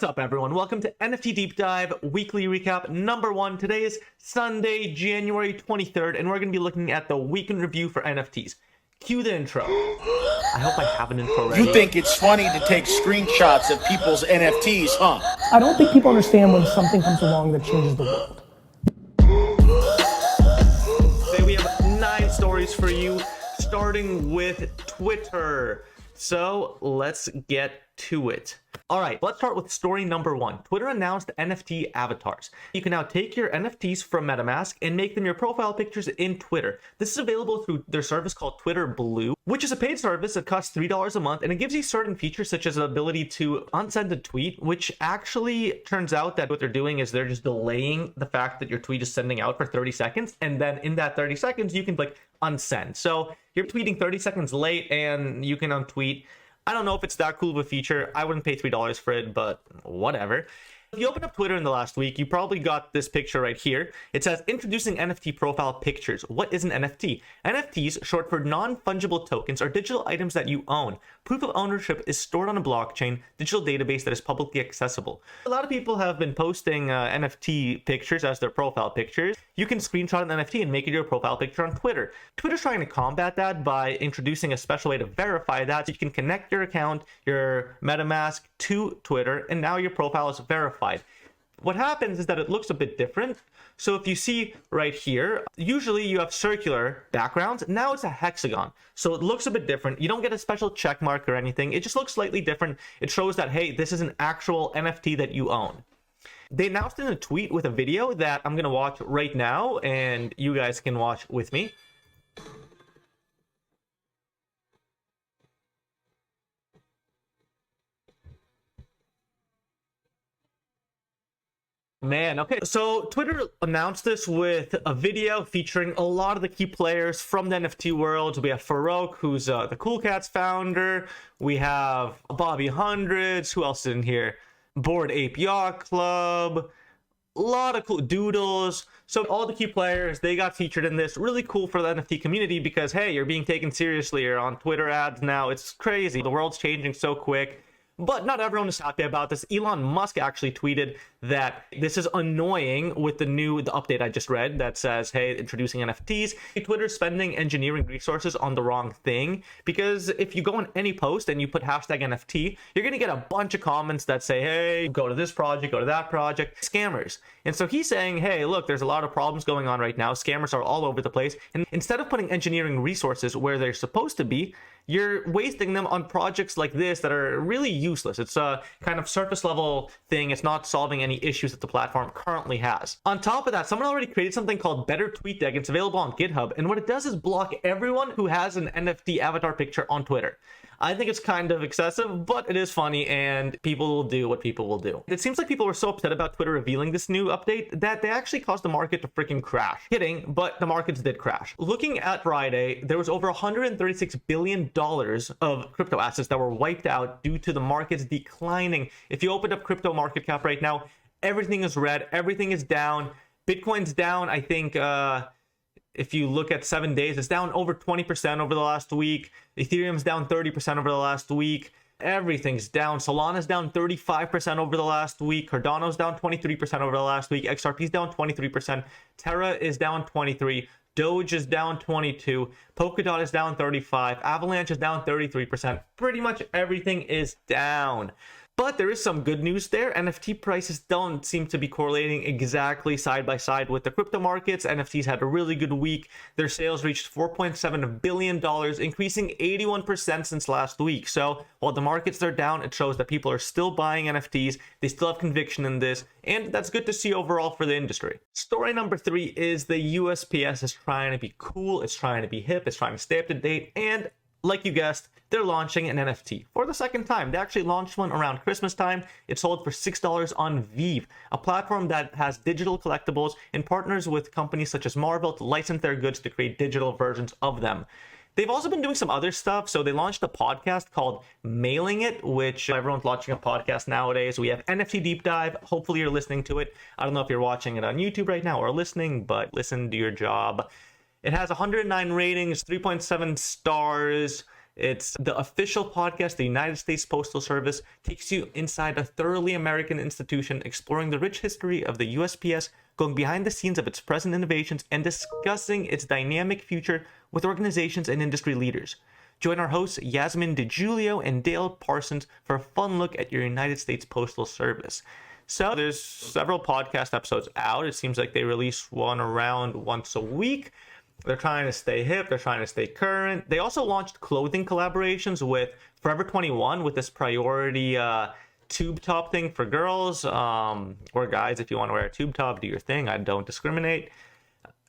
What's up, everyone? Welcome to NFT Deep Dive Weekly Recap number 1. Today is Sunday, January 23rd, and we're going to be looking at the week in review for NFTs. Cue the intro. I hope I have an intro ready. You think it's funny to take screenshots of people's NFTs, huh? I don't think people understand when something comes along that changes the world. Today we have 9 stories for you, starting with Twitter. So let's get to it. All right, let's start with story number 1. Twitter announced NFT Avatars. You can now take your NFTs from MetaMask and make them your profile pictures in Twitter. This is available through their service called Twitter Blue, which is a paid service that costs $3 a month, and it gives you certain features such as the ability to unsend a tweet, which actually turns out that what they're doing is they're just delaying the fact that your tweet is sending out for 30 seconds, and then in that 30 seconds, you can click unsend. So you're tweeting 30 seconds late, and you can untweet. I don't know if it's that cool of a feature. I wouldn't pay $3 for it, but whatever. If you opened up Twitter in the last week, you probably got this picture right here. It says, introducing NFT profile pictures. What is an NFT? NFTs, short for non-fungible tokens, are digital items that you own. Proof of ownership is stored on a blockchain, digital database that is publicly accessible. A lot of people have been posting NFT pictures as their profile pictures. You can screenshot an NFT and make it your profile picture on Twitter. Twitter's trying to combat that by introducing a special way to verify that, so you can connect your account, your MetaMask, to Twitter, and now your profile is verified. What happens is that it looks a bit different. So if you see right here, usually you have circular backgrounds. Now it's a hexagon. So it looks a bit different. You don't get a special check mark or anything. It just looks slightly different. It shows that, hey, this is an actual NFT that you own. They announced in a tweet with a video that I'm going to watch right now, and you guys can watch with me. Man, okay, so Twitter announced this with a video featuring a lot of the key players from the NFT world. We have Farouk, who's the Cool Cats founder. We have Bobby Hundreds. Who else is in here? Bored Ape Yacht Club. A lot of cool Doodles. So all the key players, they got featured in this. Really cool for the NFT community because, hey, you're being taken seriously. You're on Twitter ads now. It's crazy. The world's changing so quick. But not everyone is happy about this. Elon Musk actually tweeted that this is annoying with the update I just read that says, hey, introducing NFTs. Twitter's spending engineering resources on the wrong thing, because if you go on any post and you put hashtag NFT, you're going to get a bunch of comments that say, hey, go to this project, go to that project, scammers. And so he's saying, hey, look, there's a lot of problems going on right now. Scammers are all over the place. And instead of putting engineering resources where they're supposed to be, you're wasting them on projects like this that are really useless. It's a kind of surface level thing. It's not solving any issues that the platform currently has. On top of that, someone already created something called Better TweetDeck. It's available on GitHub. And what it does is block everyone who has an NFT avatar picture on Twitter. I think it's kind of excessive, but it is funny, and people will do what people will do. It seems like people were so upset about Twitter revealing this new update that they actually caused the market to freaking crash. Kidding, but the markets did crash. Looking at Friday, there was over $136 billion of crypto assets that were wiped out due to the markets declining. If you opened up crypto market cap right now, everything is red, everything is down. Bitcoin's down, I think, if you look at 7 days, it's down over 20% over the last week. Ethereum's down 30% over the last week. Everything's down. Solana's down 35% over the last week. Cardano's down 23% over the last week. XRP's down 23%. Terra is down 23%. Doge is down 22%. Polkadot is down 35%. Avalanche is down 33%. Pretty much everything is down. But there is some good news there. NFT prices don't seem to be correlating exactly side by side with the crypto markets. NFTs had a really good week. Their sales reached $4.7 billion, increasing 81% since last week. So while the markets are down, it shows that people are still buying NFTs. They still have conviction in this, and that's good to see overall for the industry. Story number 3 is the USPS is trying to be cool. It's trying to be hip. It's trying to stay up to date, and like you guessed, they're launching an NFT for the second time. They actually launched one around Christmas time. It sold for $6 on Vive, a platform that has digital collectibles and partners with companies such as Marvel to license their goods to create digital versions of them. They've also been doing some other stuff. So they launched a podcast called Mailing It, which everyone's launching a podcast nowadays. We have NFT Deep Dive. Hopefully you're listening to it. I don't know if you're watching it on YouTube right now or listening, but listen, do your job. It has 109 ratings, 3.7 stars. It's the official podcast. The United States Postal Service takes you inside a thoroughly American institution, exploring the rich history of the USPS, going behind the scenes of its present innovations, and discussing its dynamic future with organizations and industry leaders. Join our hosts, Yasmin DeGiulio and Dale Parsons, for a fun look at your United States Postal Service. So there's several podcast episodes out. It seems like they release one around once a week. They're trying to stay hip. They're trying to stay current. They also launched clothing collaborations with Forever 21 with this priority tube top thing for girls, or guys. If you want to wear a tube top, do your thing. I don't discriminate.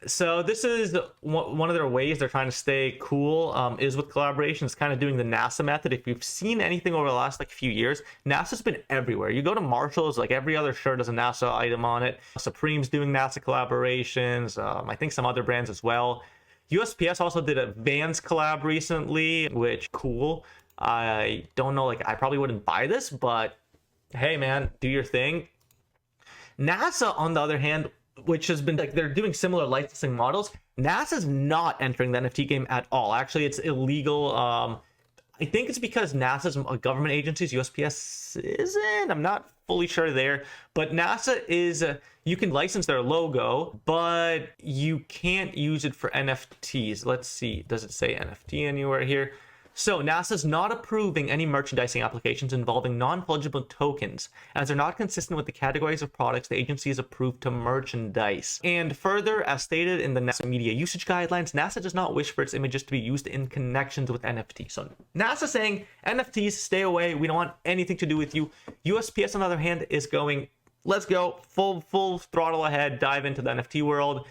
So this is one of their ways they're trying to stay cool, is with collaborations, kind of doing the NASA method. If you've seen anything over the last few years, NASA's been everywhere. You go to Marshall's, like every other shirt has a NASA item on it. Supreme's doing NASA collaborations. I think some other brands as well. USPS also did a Vans collab recently, which cool. I don't know, I probably wouldn't buy this, but hey man, do your thing. NASA, on the other hand, which has been they're doing similar licensing models. NASA's not entering the NFT game at all. Actually, it's illegal. I think it's because NASA's a government agency, USPS isn't. I'm not fully sure there, but NASA is. You can license their logo, but you can't use it for NFTs. Let's see. Does it say NFT anywhere here? So NASA's not approving any merchandising applications involving non-fungible tokens, as they're not consistent with the categories of products the agency has approved to merchandise. And further, as stated in the NASA media usage guidelines, NASA does not wish for its images to be used in connections with NFTs. So NASA saying, NFTs, stay away. We don't want anything to do with you. USPS, on the other hand, is going, let's go, full throttle ahead, dive into the NFT world.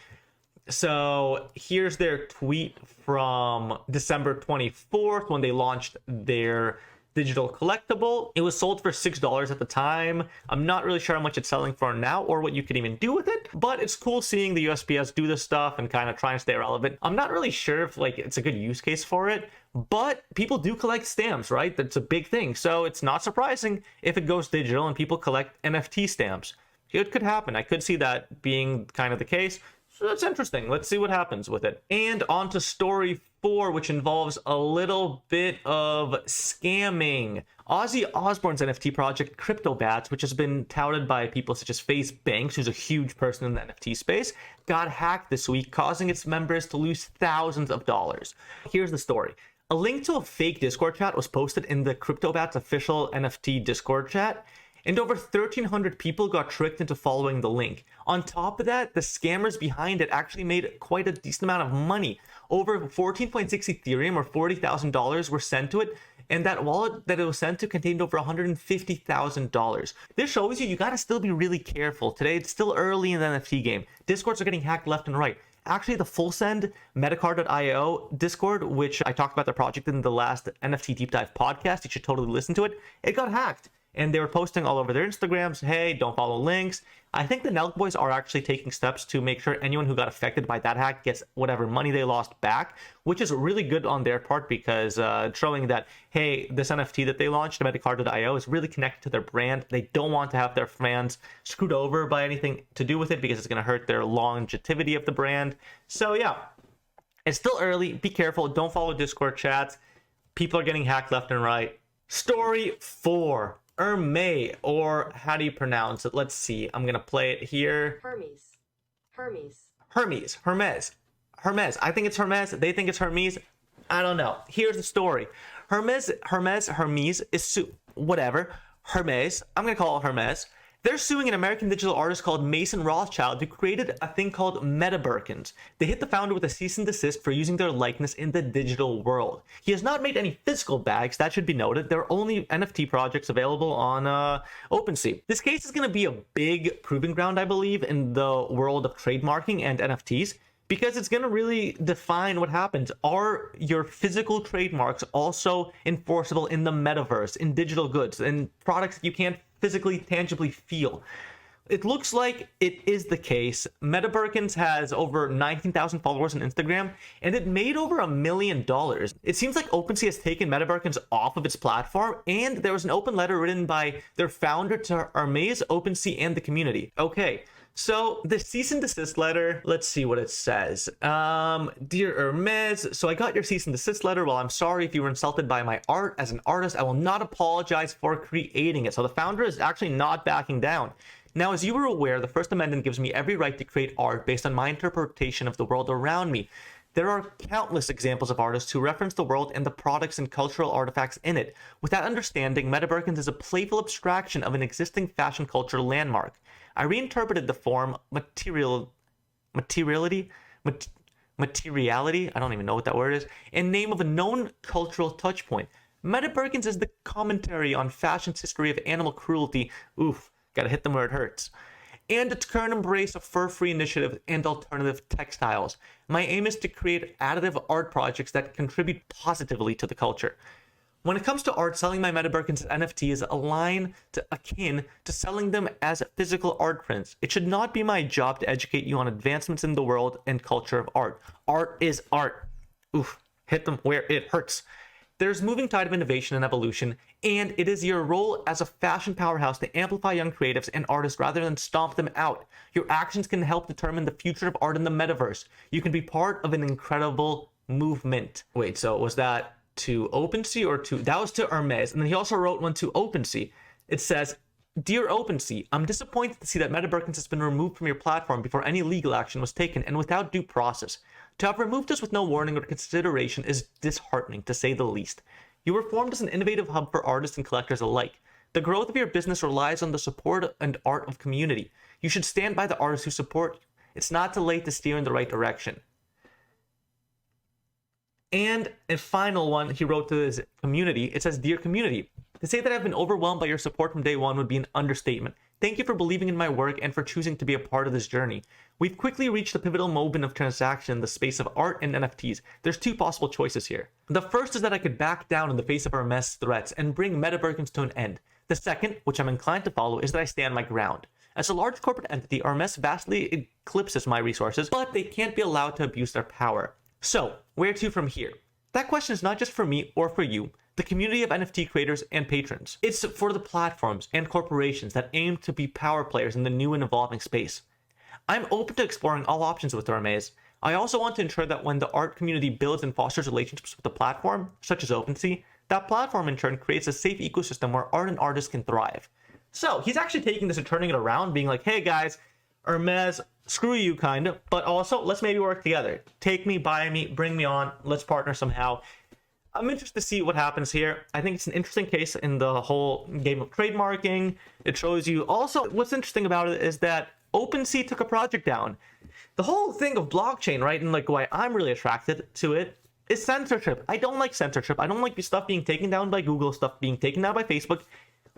So here's their tweet from December 24th when they launched their digital collectible. It was sold for $6 at the time. I'm not really sure how much it's selling for now or what you could even do with it, but it's cool seeing the USPS do this stuff and kind of trying to stay relevant. I'm not really sure if it's a good use case for it, but people do collect stamps, right? That's a big thing. So it's not surprising if it goes digital and people collect NFT stamps. It could happen. I could see that being kind of the case. So that's interesting. Let's see what happens with it. And on to story 4, which involves a little bit of scamming. Ozzy Osbourne's NFT project, Cryptobats, which has been touted by people such as Face Banks, who's a huge person in the NFT space, got hacked this week, causing its members to lose thousands of dollars. Here's the story. A link to a fake Discord chat was posted in the Cryptobats official NFT Discord chat, and over 1,300 people got tricked into following the link. On top of that, the scammers behind it actually made quite a decent amount of money. Over 14.6 Ethereum or $40,000 were sent to it, and that wallet that it was sent to contained over $150,000. This shows you gotta still be really careful. Today, it's still early in the NFT game. Discords are getting hacked left and right. Actually, the Full Send Metacard.io Discord, which I talked about the project in the last NFT Deep Dive podcast, you should totally listen to it. It got hacked. And they were posting all over their Instagrams, hey, don't follow links. I think the Nelk Boys are actually taking steps to make sure anyone who got affected by that hack gets whatever money they lost back, which is really good on their part because showing that, hey, this NFT that they launched, Metacard.io, is really connected to their brand. They don't want to have their fans screwed over by anything to do with it because it's going to hurt their longevity of the brand. So yeah, it's still early. Be careful. Don't follow Discord chats. People are getting hacked left and right. Story 4. Hermès, or how do you pronounce it? Let's see. I'm going to play it here. Hermès. I think it's Hermès. They think it's Hermès. I don't know. Here's the story. Hermès is whatever. Hermès. I'm going to call it Hermès. They're suing an American digital artist called Mason Rothschild who created a thing called MetaBirkins. They hit the founder with a cease and desist for using their likeness in the digital world. He has not made any physical bags, that should be noted. There are only NFT projects available on OpenSea. This case is going to be a big proving ground, I believe, in the world of trademarking and NFTs, because it's going to really define what happens. Are your physical trademarks also enforceable in the metaverse, in digital goods, in products you can't physically, tangibly feel? It looks like it is the case. MetaBirkins has over 19,000 followers on Instagram, and it made over $1 million. It seems like OpenSea has taken MetaBirkins off of its platform, and there was an open letter written by their founder to Hermès, OpenSea, and the community. Okay, So the cease and desist letter, let's see what it says. Dear Hermès, so I got your cease and desist letter. Well, I'm sorry if you were insulted by my art. As an artist, I will not apologize for creating it. So the founder is actually not backing down. Now, as you were aware, the First Amendment gives me every right to create art based on my interpretation of the world around me. There are countless examples of artists who reference the world and the products and cultural artifacts in it. With that understanding, MetaBirkins is a playful abstraction of an existing fashion culture landmark. I reinterpreted the form materiality, I don't even know what that word is, in name of a known cultural touchpoint. MetaBirkins is the commentary on fashion's history of animal cruelty. Oof, gotta hit them where it hurts. And its current embrace of fur-free initiatives and alternative textiles. My aim is to create additive art projects that contribute positively to the culture. When it comes to art, selling my MetaBirkins NFT is akin to selling them as physical art prints. It should not be my job to educate you on advancements in the world and culture of art. Art is art. Oof, hit them where it hurts. There's moving tide of innovation and evolution, and it is your role as a fashion powerhouse to amplify young creatives and artists rather than stomp them out. Your actions can help determine the future of art in the metaverse. You can be part of an incredible movement. Wait, so was that to OpenSea or to... That was to Hermès, and then he also wrote one to OpenSea. It says, Dear OpenSea, I'm disappointed to see that MetaBirkins has been removed from your platform before any legal action was taken and without due process. To have removed us with no warning or consideration is disheartening, to say the least. You were formed as an innovative hub for artists and collectors alike. The growth of your business relies on the support and art of community. You should stand by the artists who support you. It's not too late to steer in the right direction. And a final one he wrote to his community. It says, Dear community, to say that I've been overwhelmed by your support from day one would be an understatement. Thank you for believing in my work and for choosing to be a part of this journey. We've quickly reached the pivotal moment of transaction in the space of art and NFTs. There's two possible choices here. The first is that I could back down in the face of Hermès threats and bring MetaBirkins to an end. The second, which I'm inclined to follow, is that I stand my ground. As a large corporate entity, Hermès vastly eclipses my resources, but they can't be allowed to abuse their power. So, where to from here? That question is not just for me or for you, the community of NFT creators and patrons. It's for the platforms and corporations that aim to be power players in the new and evolving space. I'm open to exploring all options with Hermès. I also want to ensure that when the art community builds and fosters relationships with the platform, such as OpenSea, that platform in turn creates a safe ecosystem where art and artists can thrive. So he's actually taking this and turning it around, being like, hey guys, Hermès, screw you kind of, but also let's maybe work together. Take me, buy me, bring me on, let's partner somehow. I'm interested to see what happens here. I think it's an interesting case in the whole game of trademarking. It shows you also what's interesting about it is that OpenSea took a project down. The whole thing of blockchain, right? And like why I'm really attracted to it is censorship. I don't like censorship. I don't like stuff being taken down by Google, stuff being taken down by Facebook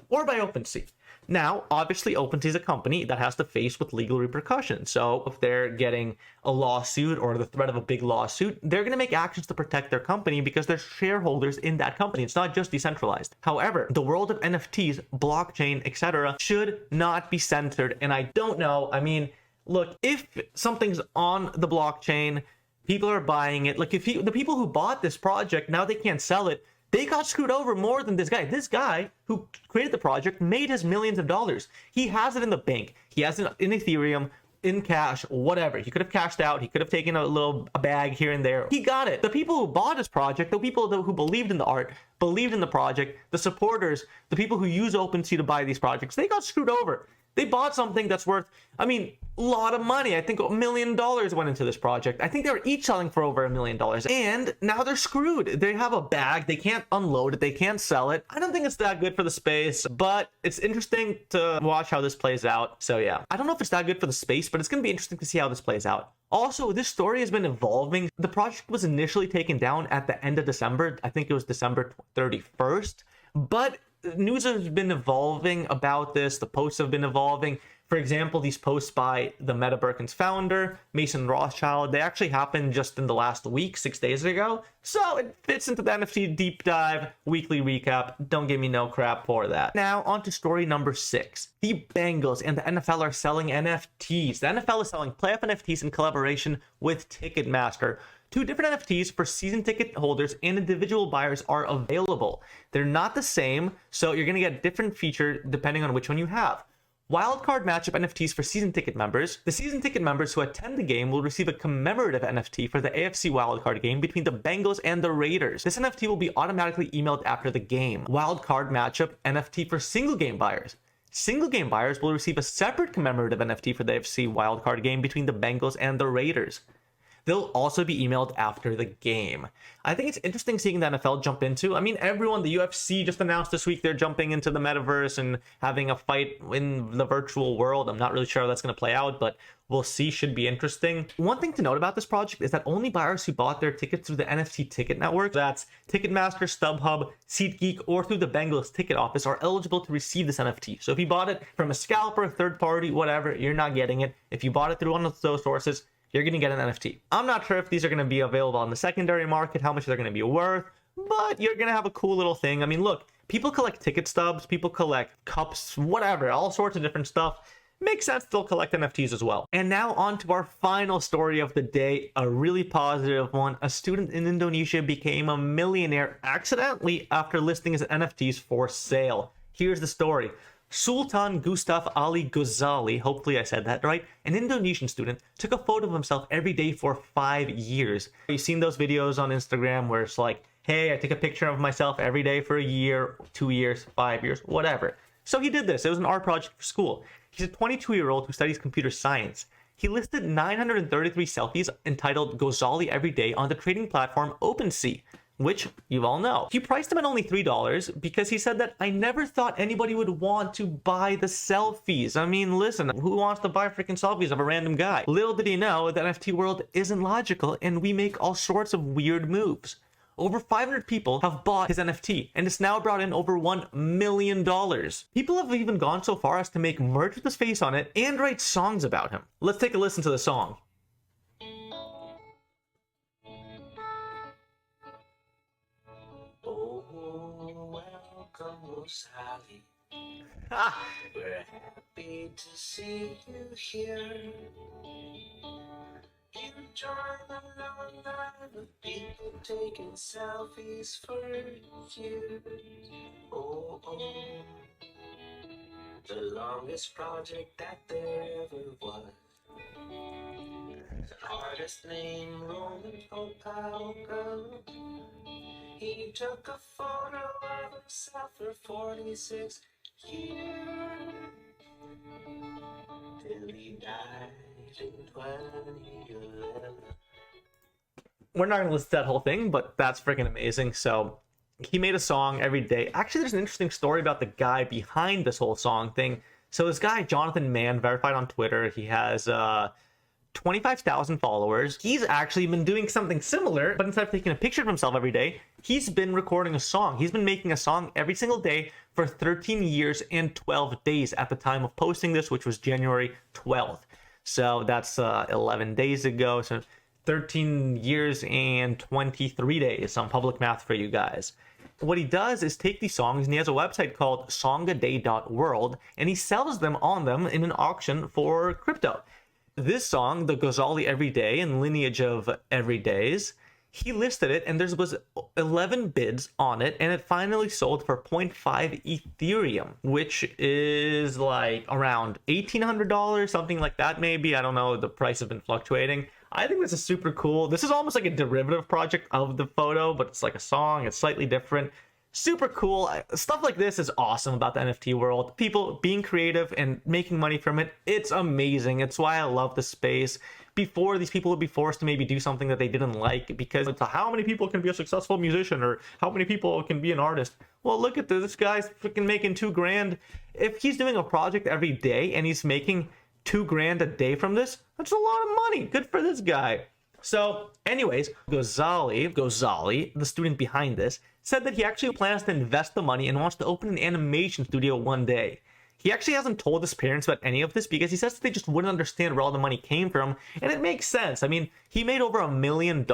or by OpenSea. Now, obviously, OpenSea is a company that has to face with legal repercussions. So if they're getting a lawsuit or the threat of a big lawsuit, they're going to make actions to protect their company because they're shareholders in that company. It's not just decentralized. However, the world of NFTs, blockchain, etc., should not be censored. And I don't know. I mean, look, if something's on the blockchain, people are buying it. Like the people who bought this project, now they can't sell it. They got screwed over more than this guy. This guy who created the project made his millions of dollars. He has it in the bank. He has it in Ethereum, in cash, whatever. He could have cashed out. He could have taken a bag here and there. He got it. The people who bought his project, the people who believed in the art, believed in the project, the supporters, the people who use OpenSea to buy these projects, they got screwed over. They bought something that's worth, I mean, a lot of money. I think $1 million went into this project. I think they were each selling for over $1 million. And now they're screwed. They have a bag. They can't unload it. They can't sell it. I don't think it's that good for the space, but it's interesting to watch how this plays out. So yeah, I don't know if it's that good for the space, but it's going to be interesting to see how this plays out. Also, this story has been evolving. The project was initially taken down at the end of December. I think it was December 31st, but news has been evolving about this. The posts have been evolving. For example, these posts by the MetaBirkins founder, Mason Rothschild, they actually happened just in the last week, 6 days ago. So it fits into the NFT deep dive weekly recap. Don't give me no crap for that. Now on to story number 6. The Bengals and the NFL are selling NFTs. The NFL is selling playoff NFTs in collaboration with TicketMaster. 2 different NFTs for season ticket holders and individual buyers are available. They're not the same, so you're going to get a different feature depending on which one you have. Wildcard matchup NFTs for season ticket members. The season ticket members who attend the game will receive a commemorative NFT for the AFC wildcard game between the Bengals and the Raiders. This NFT will be automatically emailed after the game. Wildcard matchup NFT for single game buyers. Single game buyers will receive a separate commemorative NFT for the AFC wildcard game between the Bengals and the Raiders. They'll also be emailed after the game. I think it's interesting seeing the NFL jump into. I mean, everyone, the UFC just announced this week they're jumping into the metaverse and having a fight in the virtual world. I'm not really sure how that's going to play out, but we'll see. Should be interesting. One thing to note about this project is that only buyers who bought their tickets through the NFT ticket network, that's TicketMaster, StubHub, SeatGeek, or through the Bengals ticket office, are eligible to receive this NFT. So if you bought it from a scalper, third party, whatever, you're not getting it. If you bought it through one of those sources, you're going to get an NFT. I'm not sure if these are going to be available on the secondary market, how much they're going to be worth, but you're going to have a cool little thing. I mean, look, people collect ticket stubs, people collect cups, whatever, all sorts of different stuff. Makes sense they'll collect NFTs as well. And now on to our final story of the day, a really positive one. A student in Indonesia became a millionaire accidentally after listing his NFTs for sale. Here's the story. Sultan Gustav Ali GoZali, hopefully I said that right, an Indonesian student, took a photo of himself every day for 5 years. You've seen those videos on Instagram where it's like, hey, I take a picture of myself every day for a year, 2 years, 5 years, whatever. So he did this. It was an art project for school. He's a 22-year-old who studies computer science. He listed 933 selfies entitled GoZali every day on the trading platform OpenSea, which you all know. He priced them at only $3 because he said that I never thought anybody would want to buy the selfies. I mean, listen, who wants to buy freaking selfies of a random guy? Little did he know that NFT world isn't logical and we make all sorts of weird moves. Over 500 people have bought his NFT, and it's now brought in over $1 million. People have even gone so far as to make merch with his face on it and write songs about him. Let's take a listen to the song. Sally. Ah. We're happy to see you here. Enjoy the long line of people taking selfies for you. Oh, oh, the longest project that there ever was. The artist named Roman Opalga. He took a photo of himself for 46 years till he died in 2011. We're not going to listen to that whole thing, but that's freaking amazing. So he made a song every day. Actually, there's an interesting story about the guy behind this whole song thing. So this guy, Jonathan Mann, verified on Twitter, he has 25,000 followers. He's actually been doing something similar, but instead of taking a picture of himself every day, he's been recording a song. He's been making a song every single day for 13 years and 12 days at the time of posting this, which was January 12th. So that's 11 days ago. So 13 years and 23 days, some public math for you guys. What he does is take these songs, and he has a website called Songaday.world, and he sells them on them in an auction for crypto. This song, the GoZali Everyday and lineage of everydays, he listed it and there was 11 bids on it, and it finally sold for 0.5 Ethereum, which is like around $1,800, something like that maybe. I don't know, the price has been fluctuating. I think this is super cool. This is almost like a derivative project of the photo, but it's like a song, it's slightly different. Super cool. Stuff like this is awesome about the NFT world. People being creative and making money from it. It's amazing. It's why I love the space. Before, these people would be forced to maybe do something that they didn't like because it's how many people can be a successful musician or how many people can be an artist. Well, look at this guy's freaking making $2,000. If he's doing a project every day and he's making $2,000 a day from this, that's a lot of money. Good for this guy. So anyways, GoZali, the student behind this, said that he actually plans to invest the money and wants to open an animation studio one day. He actually hasn't told his parents about any of this because he says that they just wouldn't understand where all the money came from, and it makes sense. I mean, he made over $1 million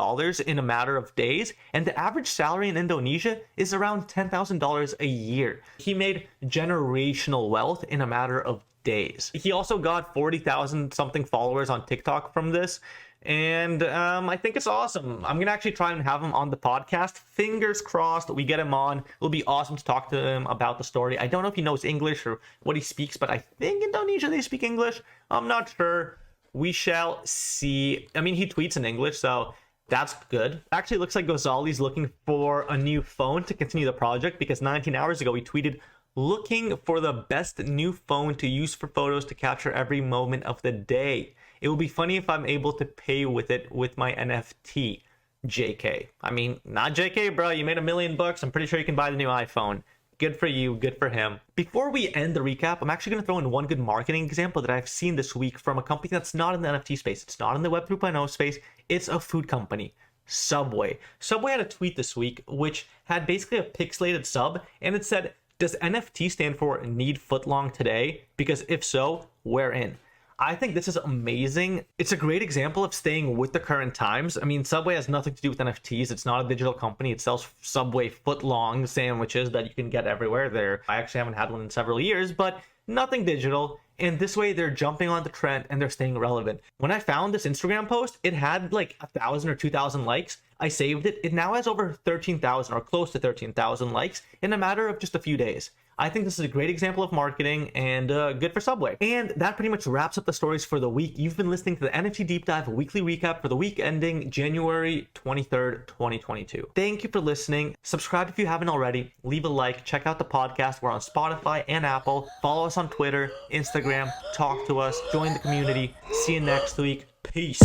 in a matter of days, and the average salary in Indonesia is around $10,000 a year. He made generational wealth in a matter of days. He also got 40,000 something followers on TikTok from this. And I think it's awesome. I'm gonna actually try and have him on the podcast. Fingers crossed we get him on. It'll be awesome to talk to him about the story. I don't know if he knows English or what he speaks, but I think Indonesia they speak English. I'm not sure. We shall see. I mean, he tweets in English, so that's good. Actually, it looks like GoZali's looking for a new phone to continue the project, because 19 hours ago he tweeted, looking for the best new phone to use for photos to capture every moment of the day. It will be funny if I'm able to pay with it with my NFT. JK. I mean, not JK, bro. You made $1 million. I'm pretty sure you can buy the new iPhone. Good for you. Good for him. Before we end the recap, I'm actually going to throw in one good marketing example that I've seen this week from a company that's not in the NFT space. It's not in the Web 3.0 space. It's a food company. Subway. Subway had a tweet this week which had basically a pixelated sub, and it said, does NFT stand for need footlong today? Because if so, we're in. I think this is amazing. It's a great example of staying with the current times. I mean, Subway has nothing to do with NFTs. It's not a digital company. It sells Subway footlong sandwiches that you can get everywhere there. I actually haven't had one in several years, but nothing digital. And this way they're jumping on the trend and they're staying relevant. When I found this Instagram post, it had like 1,000 or 2,000 likes. I saved it. It now has over 13,000 or close to 13,000 likes in a matter of just a few days. I think this is a great example of marketing and good for Subway. And that pretty much wraps up the stories for the week. You've been listening to the NFT Deep Dive weekly recap for the week ending January 23rd, 2022. Thank you for listening. Subscribe if you haven't already. Leave a like. Check out the podcast. We're on Spotify and Apple. Follow us on Twitter, Instagram. Talk to us. Join the community. See you next week. Peace.